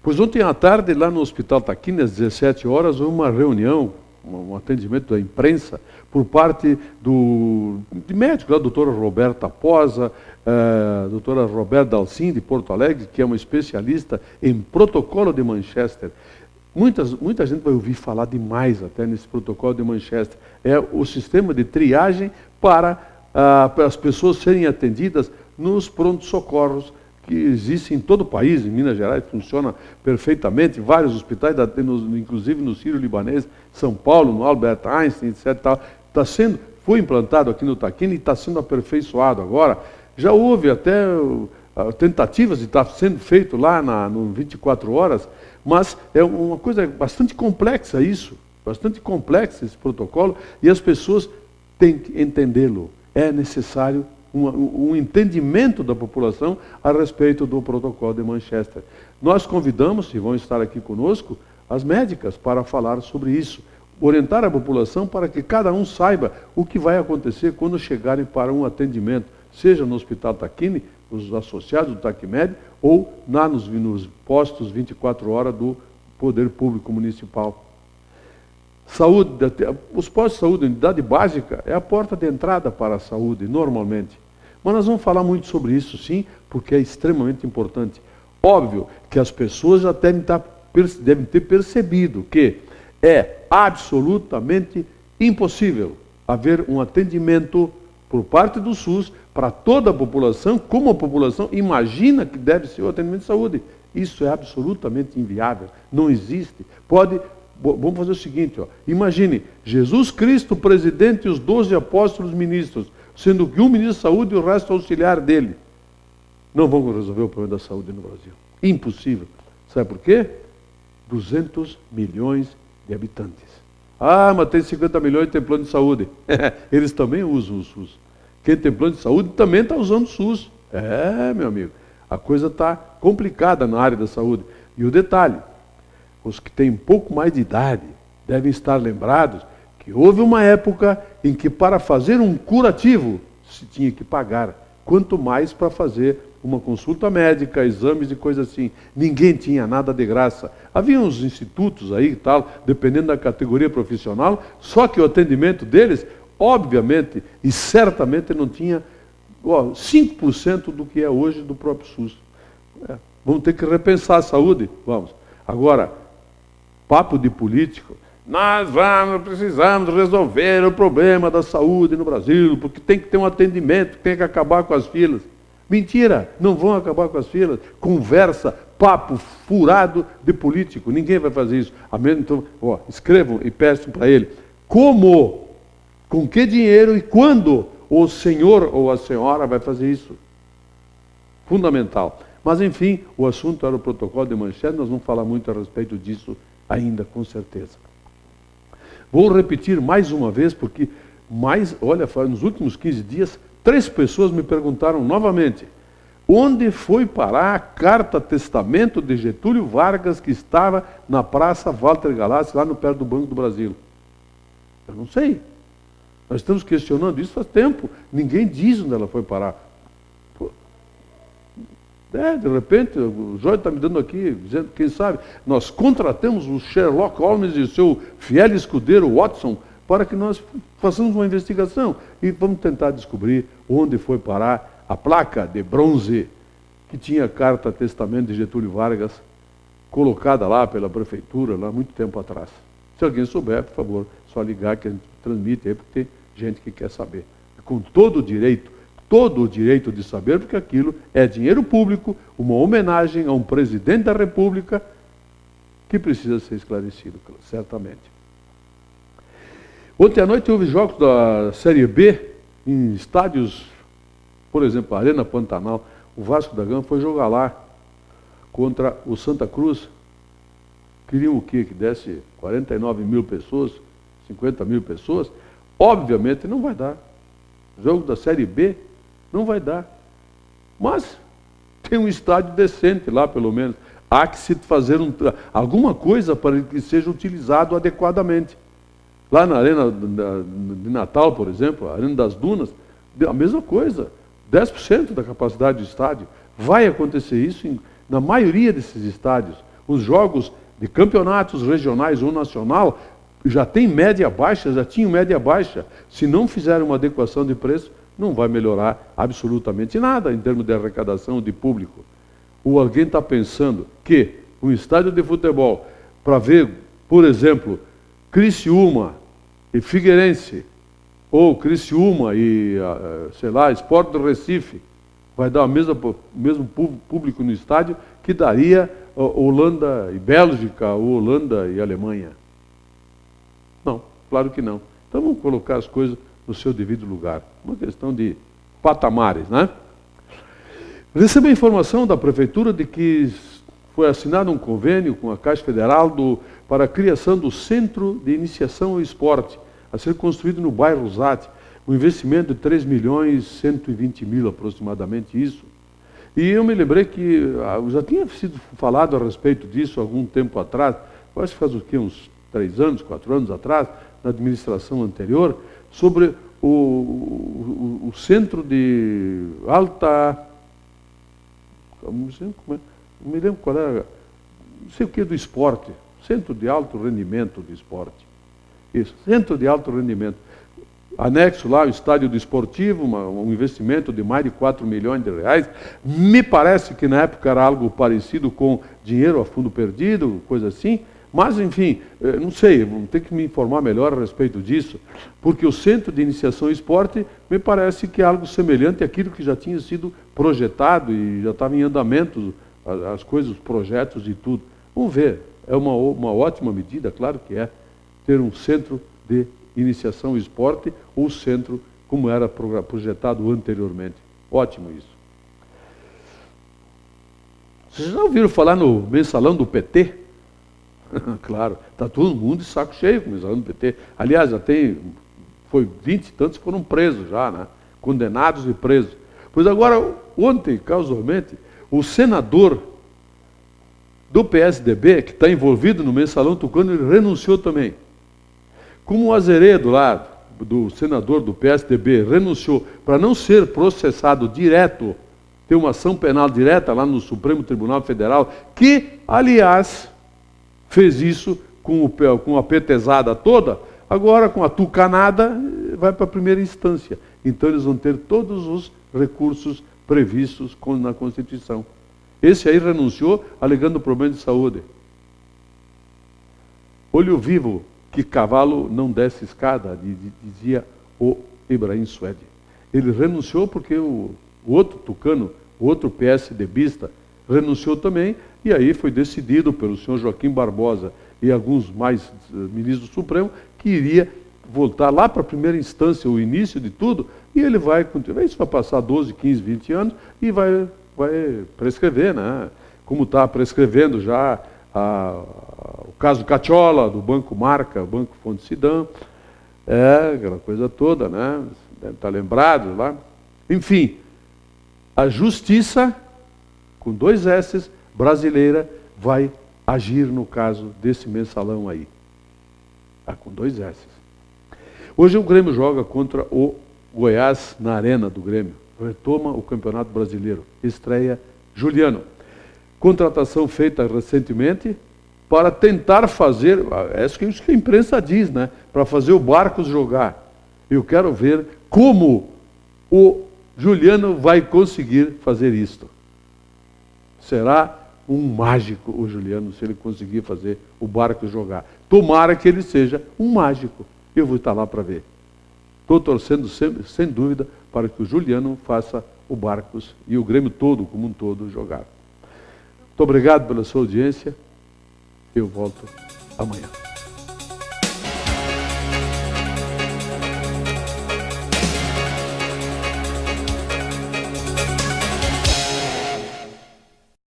Pois ontem à tarde, lá no Hospital Taquini, às 17 horas, houve uma reunião, um atendimento da imprensa, por parte de médicos, a doutora Roberta Posa, a doutora Roberta Dalcin, de Porto Alegre, que é uma especialista em protocolo de Manchester. Muita gente vai ouvir falar demais até nesse protocolo de Manchester. É o sistema de triagem para as pessoas serem atendidas nos pronto-socorros que existem em todo o país. Em Minas Gerais funciona perfeitamente, vários hospitais, inclusive no Sírio-Libanês, São Paulo, no Albert Einstein, etc. Foi implantado aqui no Taquini e está sendo aperfeiçoado agora. Já houve até tentativas de estar sendo feito lá no 24 horas, mas é uma coisa bastante complexa isso, bastante complexa esse protocolo, e as pessoas têm que entendê-lo. É necessário um entendimento da população a respeito do protocolo de Manchester. Nós convidamos, e vão estar aqui conosco, as médicas para falar sobre isso, orientar a população para que cada um saiba o que vai acontecer quando chegarem para um atendimento, seja no Hospital Taquini, os associados do Taquimed, ou nos postos 24 horas do Poder Público Municipal. Saúde, os postos de saúde, a unidade básica, é a porta de entrada para a saúde, normalmente. Mas nós vamos falar muito sobre isso, sim, porque é extremamente importante. Óbvio que as pessoas já devem ter percebido que é absolutamente impossível haver um atendimento por parte do SUS para toda a população, como a população imagina que deve ser o atendimento de saúde. Isso é absolutamente inviável, não existe. Vamos fazer o seguinte, imagine, Jesus Cristo, presidente, e os 12 apóstolos ministros, sendo que um ministro de saúde e o resto auxiliar dele. Não vão resolver o problema da saúde no Brasil. Impossível. Sabe por quê? 200 milhões de habitantes. Ah, mas tem 50 milhões e tem plano de saúde. Eles também usam o SUS. Quem tem plano de saúde também está usando o SUS. É, meu amigo, a coisa está complicada na área da saúde. E o detalhe, os que têm pouco mais de idade devem estar lembrados que houve uma época em que para fazer um curativo se tinha que pagar, quanto mais para fazer uma consulta médica, exames e coisas assim. Ninguém tinha nada de graça. Havia uns institutos aí e tal, dependendo da categoria profissional, só que o atendimento deles, obviamente e certamente não tinha 5% do que é hoje do próprio SUS. Vamos ter que repensar a saúde? Vamos. Agora, papo de político, nós precisamos resolver o problema da saúde no Brasil, porque tem que ter um atendimento, tem que acabar com as filas. Mentira, não vão acabar com as filas. Conversa, papo furado de político. Ninguém vai fazer isso. Então, escrevam e peçam para ele. Como, com que dinheiro e quando o senhor ou a senhora vai fazer isso? Fundamental. Mas, enfim, o assunto era o protocolo de Manchester. Nós vamos falar muito a respeito disso ainda, com certeza. Vou repetir mais uma vez, porque nos últimos 15 dias, 3 pessoas me perguntaram novamente, onde foi parar a carta-testamento de Getúlio Vargas que estava na Praça Walter Galassi, lá no perto do Banco do Brasil? Eu não sei. Nós estamos questionando isso faz tempo. Ninguém diz onde ela foi parar. De repente, o Jorge está me dando aqui, dizendo, quem sabe, nós contratamos o Sherlock Holmes e o seu fiel escudeiro Watson para que nós façamos uma investigação e vamos tentar descobrir onde foi parar a placa de bronze que tinha a carta-testamento de Getúlio Vargas colocada lá pela prefeitura, lá muito tempo atrás. Se alguém souber, por favor, só ligar que a gente transmite aí, porque tem gente que quer saber. Com todo o direito de saber, porque aquilo é dinheiro público, uma homenagem a um presidente da República que precisa ser esclarecido, certamente. Ontem à noite houve jogos da Série B em estádios, por exemplo, a Arena Pantanal. O Vasco da Gama foi jogar lá contra o Santa Cruz. Queriam o quê? Que desse 49 mil pessoas, 50 mil pessoas? Obviamente não vai dar. Jogo da Série B não vai dar. Mas tem um estádio decente lá, pelo menos. Há que se fazer alguma coisa para que seja utilizado adequadamente. Lá na Arena de Natal, por exemplo, a Arena das Dunas, a mesma coisa. 10% da capacidade do estádio. Vai acontecer isso na maioria desses estádios. Os jogos de campeonatos regionais ou nacional já tem média baixa, já tinham média baixa. Se não fizer uma adequação de preço, não vai melhorar absolutamente nada em termos de arrecadação de público. Ou alguém está pensando que um estádio de futebol, para ver, por exemplo, Criciúma e Figueirense, ou Criciúma e, sei lá, Sport do Recife, vai dar o mesmo público no estádio que daria Holanda e Bélgica, ou Holanda e Alemanha. Não, claro que não. Então vamos colocar as coisas no seu devido lugar. Uma questão de patamares, né? Recebi a informação da Prefeitura de que foi assinado um convênio com a Caixa Federal para a criação do Centro de Iniciação ao Esporte, a ser construído no bairro Zate. Um investimento de 3.120.000 aproximadamente isso. E eu me lembrei que já tinha sido falado a respeito disso há algum tempo atrás, acho que faz o quê? Uns 3 anos, 4 anos atrás, na administração anterior, sobre o centro de alta... Não me lembro qual era, não sei o que do esporte, centro de alto rendimento do esporte. Isso, centro de alto rendimento. Anexo lá, o estádio desportivo, um investimento de mais de 4 milhões de reais. Me parece que na época era algo parecido com dinheiro a fundo perdido, coisa assim. Mas, enfim, não sei, vou ter que me informar melhor a respeito disso, porque o Centro de Iniciação ao Esporte me parece que é algo semelhante àquilo que já tinha sido projetado e já estava em andamento, as coisas, os projetos e tudo. Vamos ver, é uma ótima medida, claro que é, ter um Centro de Iniciação ao Esporte ou centro como era projetado anteriormente. Ótimo isso. Vocês já ouviram falar no mensalão do PT? Claro, está todo mundo de saco cheio com o mensalão do PT. Aliás, foi 20 e tantos foram presos já, né? Condenados e presos. Pois agora, ontem, casualmente, o senador do PSDB, que está envolvido no mensalão tucano, ele renunciou também. Como o Azeredo lá, do senador do PSDB, renunciou para não ser processado direto, ter uma ação penal direta lá no Supremo Tribunal Federal, que, aliás, fez isso com a petezada toda, agora com a tucanada, vai para a primeira instância. Então eles vão ter todos os recursos previstos na Constituição. Esse aí renunciou alegando problema de saúde. Olho vivo que cavalo não desce escada, dizia o Ibrahim Suede. Ele renunciou porque o outro tucano, o outro PSDBista, renunciou também, e aí foi decidido pelo senhor Joaquim Barbosa e alguns mais ministros do Supremo que iria voltar lá para a primeira instância, o início de tudo, e ele vai continuar. Isso vai passar 12, 15, 20 anos e vai prescrever, né? Como está prescrevendo já o caso Cacciola, do Banco Marca, Banco Fonte Sidam, aquela coisa toda, né? Deve estar lembrado lá. Enfim, a justiça, com 2 S's, brasileira, vai agir no caso desse mensalão aí. Com 2 S's. Hoje o Grêmio joga contra o Goiás na arena do Grêmio. Retoma o Campeonato Brasileiro. Estreia Juliano. Contratação feita recentemente para tentar fazer, é isso que a imprensa diz, né? Para fazer o Barcos jogar. Eu quero ver como o Juliano vai conseguir fazer isto. Será um mágico o Juliano se ele conseguir fazer o Barcos jogar. Tomara que ele seja um mágico. Eu vou estar lá para ver. Estou torcendo sempre, sem dúvida, para que o Juliano faça o Barcos e o Grêmio todo, como um todo, jogar. Muito obrigado pela sua audiência. Eu volto amanhã.